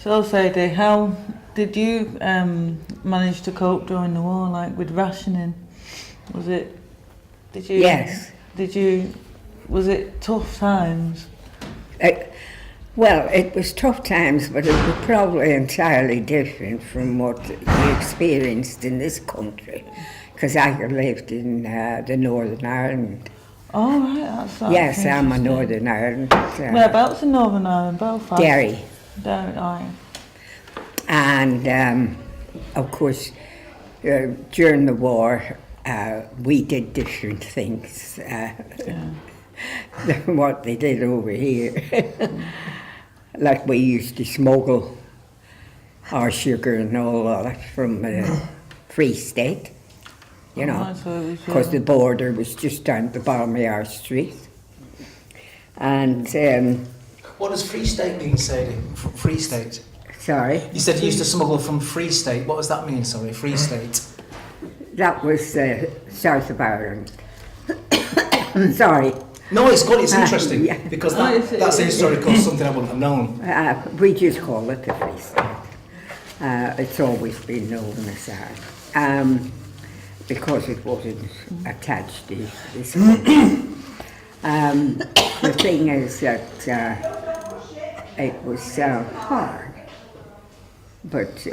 So, Sadie, how did you manage to cope during the war, like with rationing? Was it? Did you? Yes. Did you? Was it tough times? Well, it was tough times, but it was probably entirely different from what we experienced in this country, because I had lived in the Northern Ireland. Oh, right, that's Yes, I'm a Northern Ireland. Whereabouts in Northern Ireland? Belfast? Derry. Derry, oh, yeah. And, of course, during the war, we did different things than what they did over here. Like we used to smuggle our sugar and all that from the Free State, you know, because the border was just down the bottom of our street. And what does Free State mean, Sadie? Free State? Sorry? You said you used to smuggle from Free State. What does that mean, sorry, Free State? That was south of Ireland. Sorry. No, it's good, it's interesting, yeah. because that's historical, something I wouldn't have known. We just call it the Free State. It's always been known as that, because it wasn't attached to this country. The thing is that it was hard, but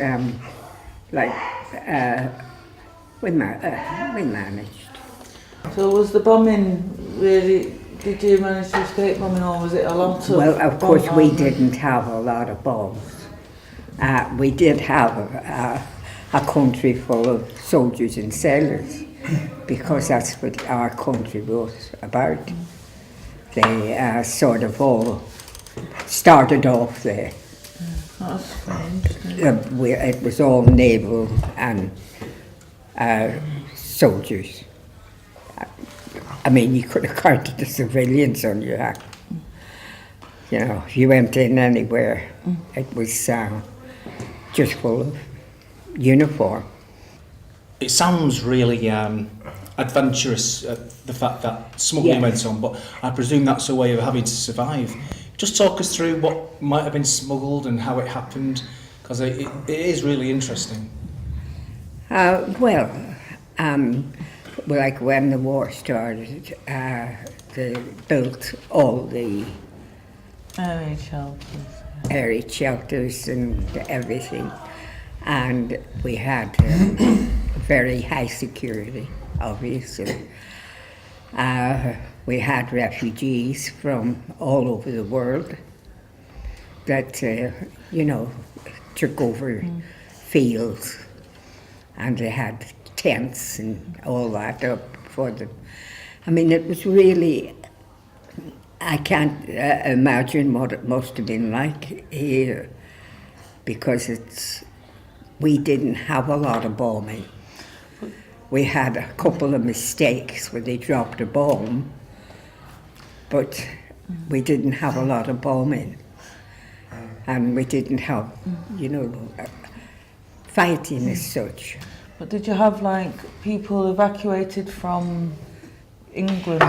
we managed. So was the bombing really, did you manage to escape bombing, or was it a lot of... Well, of course we didn't have a lot of bombs. We did have a country full of soldiers and sailors, because that's what our country was about. They sort of all started off there. That's strange. It was all naval and soldiers. I mean, you could have counted the civilians on your hand. You know, if you went in anywhere, it was just full of uniform. It sounds really adventurous, the fact that smuggling went on, but I presume that's a way of having to survive. Just talk us through what might have been smuggled and how it happened, because it is really interesting. Like when the war started, they built all the area shelters and everything, and we had very high security, obviously. We had refugees from all over the world that, took over fields, and they had tents and all that up for them. I mean, it was really, I can't imagine what it must have been like here, because we didn't have a lot of bombing. We had a couple of mistakes where they dropped a bomb, but we didn't have a lot of bombing. And we didn't have, fighting as such. But did you have people evacuated from England?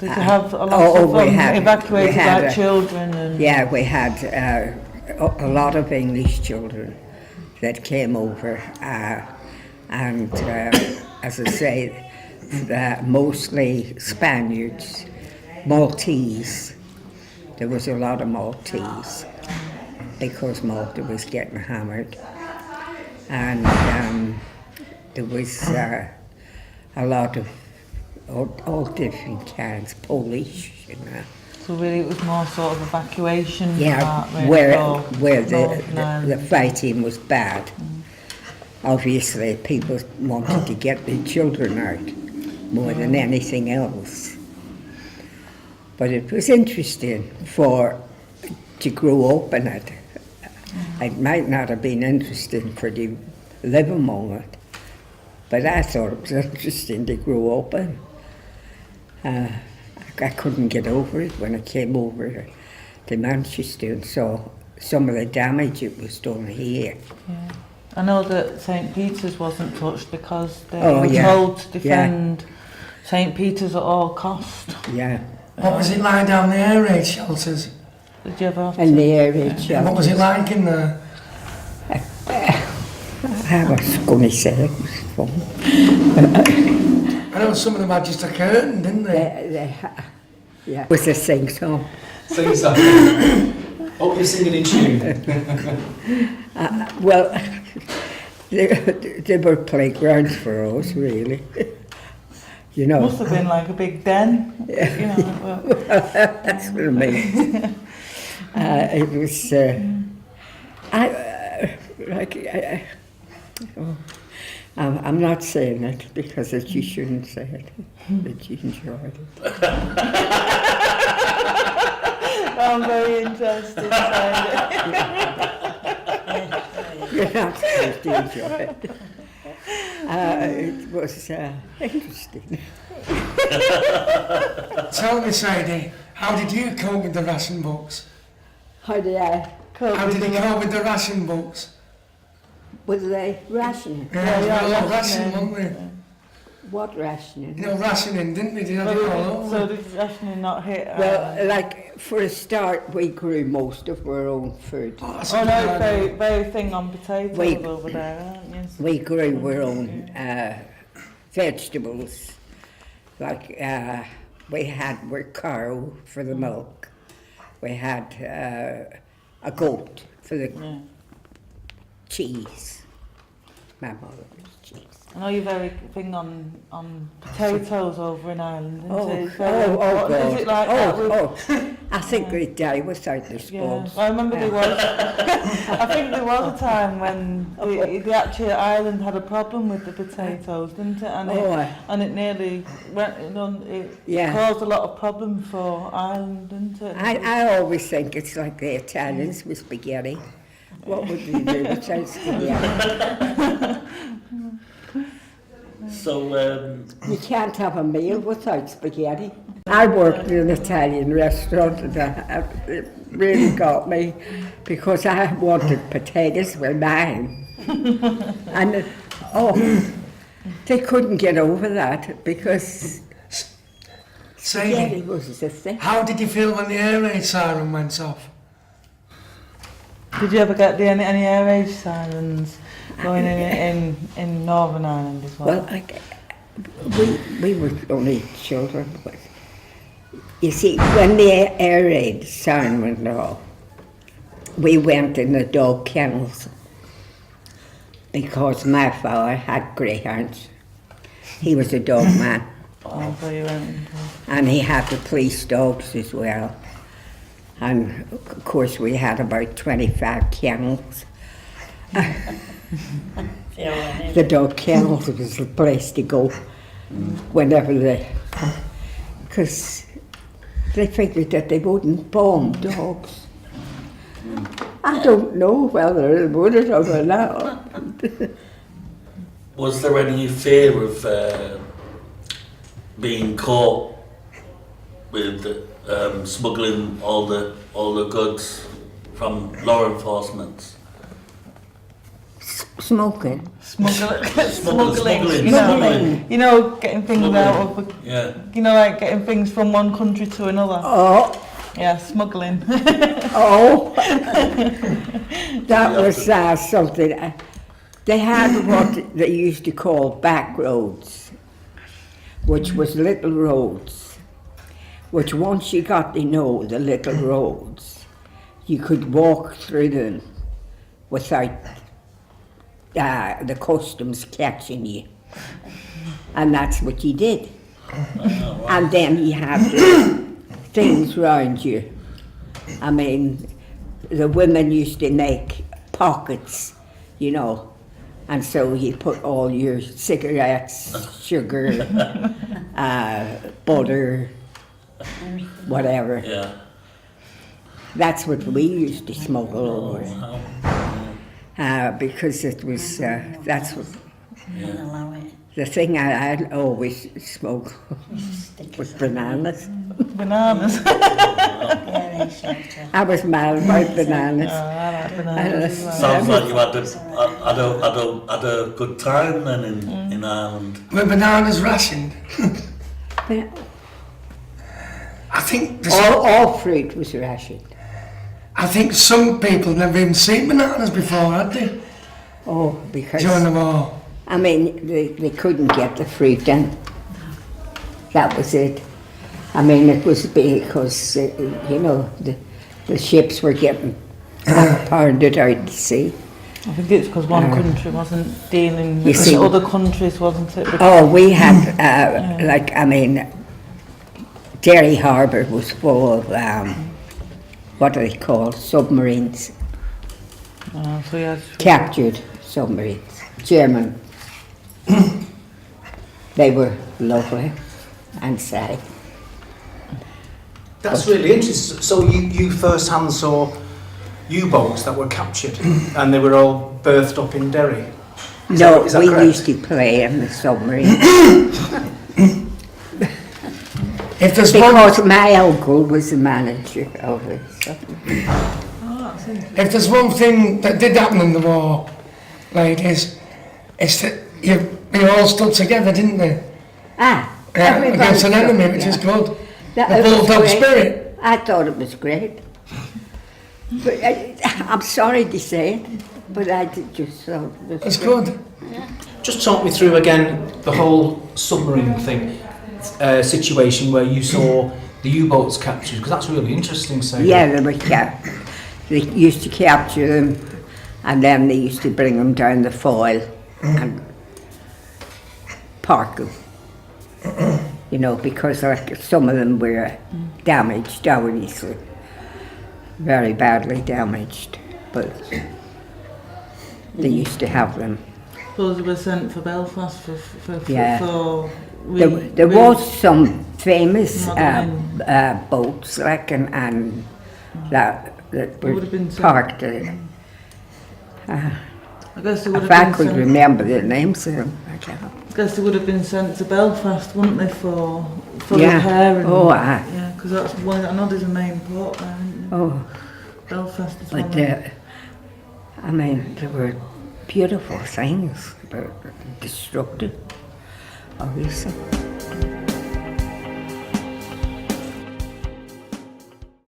Did you have a lot of evacuated children? And yeah, we had a lot of English children that came over, and as I say, mostly Spaniards, Maltese. There was a lot of Maltese because Malta was getting hammered, and there was a lot of all different kinds, Polish. So really, it was more sort of evacuation. Yeah, where the fighting was bad. Obviously, people wanted to get their children out more than anything else. But it was interesting to grow up in it. It might not have been interesting to live among it, but I thought it was interesting to grow up in. I couldn't get over it when I came over to Manchester and saw some of the damage it was done here. Yeah. I know that St. Peter's wasn't touched because they were told to defend St. Peter's at all cost. Yeah. What was it like down the air raid shelters? Did you ever have in the air raid shelters? What was it like in there? I was going to say it was fun. I know some of them had just a curtain, didn't they? Yeah. It was a sing song. Sing song. Oh, you're singing in tune. Well, they were playgrounds for us, really. You know. Must have been like a big den. Yeah. You know, well. That's what I mean. It was. I'm not saying it because you shouldn't say it. That you enjoyed it. I'm very interested. You're not supposed to enjoy it. It was interesting. Tell me, Sadie, how did you cope with the ration books? How did I cope? How did you cope with the ration books? Was they rationing? Yeah, rationing, weren't we? What rationing? You know, rationing, didn't we? Did you have it all over? So did rationing not hit? Well, like for a start, we grew most of our own food. Oh, that's Oh good no, idea. very thing on potatoes over there, aren't you? We grew our own vegetables. Like we had our cow for the milk. We had a goat for the cheese. My mother's cheese. I know you're very thing on potatoes over in Ireland, isn't it? It's very God. important. Is it like that with, I think they die without their spawns. I remember there was. I think there was a time when the actual Ireland had a problem with the potatoes, didn't it? And it nearly went. It caused a lot of problem for Ireland, didn't it? I always think it's like the Italians with spaghetti. What would they do without spaghetti? So, You can't have a meal without spaghetti. I worked in an Italian restaurant and it really got me because I wanted potatoes with mine. And they couldn't get over that because spaghetti Sadie, was the thing. how did you feel when the air raid siren went off? Did you ever get any air raid sirens going in Northern Ireland as well? Well, we were only children, but you see, when the air raid siren went off, we went in the dog kennels because my father had greyhounds. He was a dog man. So you went into... And he had the police dogs as well. And of course we had about 25 kennels. The dog kennels was the place to go whenever because they figured that they wouldn't bomb dogs. I don't know whether it would have or not. was there any fear of being caught with smuggling all the goods from law enforcement? Smoking. Smuggling. Smuggling. You know, getting things out of... Yeah. You know, like getting things from one country to another. Oh. Yeah, smuggling. That was something. They had what they used to call back roads, which was little roads, which once you got to know the little roads, you could walk through them without the customs catching you. And that's what you did. And then you had things round you. I mean, the women used to make pockets, you know, and so you put all your cigarettes, sugar, butter, whatever. Yeah. That's what we used to smuggle over. Because it was, that's what, the thing I'd always smoke was bananas. Bananas. I was mad about bananas. I like bananas as well. Sounds like you had a good time then in Ireland. Were bananas rationed? I think All fruit was rationed. I think some people never even seen bananas before, had they? Oh, because during the war? I mean, they couldn't get the fruit in. That was it. I mean, it was because, you know, the ships were getting pounded out to sea. I think it's because one country wasn't dealing You with see- other countries, wasn't it? Oh, we had, like, I mean, Derry Harbour was full of, what are they called, submarines, So yeah, captured submarines, German. They were lovely and safe. That's really interesting. So you first-hand saw U-boats that were captured and they were all berthed up in Derry? Is No, that we correct? used to play in the submarine. If there's one, Because my uncle was the manager of it. So. if there's one thing that did happen in the war, ladies, it's that you all stood together, didn't they? Yeah, Against an enemy, which is good. The bulldog spirit. I thought it was great. But I'm sorry to say it, but I just thought it was It's great. good. Just talk me through again the whole submarine thing, situation where you saw the U-boats captured, because that's really interesting. Sadie. Yeah, they used to capture them, and then they used to bring them down the foil and park them. You know, because like some of them were damaged, obviously, very badly damaged, but they used to have them. suppose they were sent for Belfast Yeah. for There was some famous Motherland. boats, like, and that would were have been sent. parked there. I guess they would If have I been could sent. remember the names of them, I can't. I guess they would have been sent to Belfast, wouldn't they, for Yeah. repair and Oh, aye. yeah, because that's one. I know there's a main port there. Isn't there? Oh, Belfast is but one. I mean, there were beautiful things, but destructive, obviously.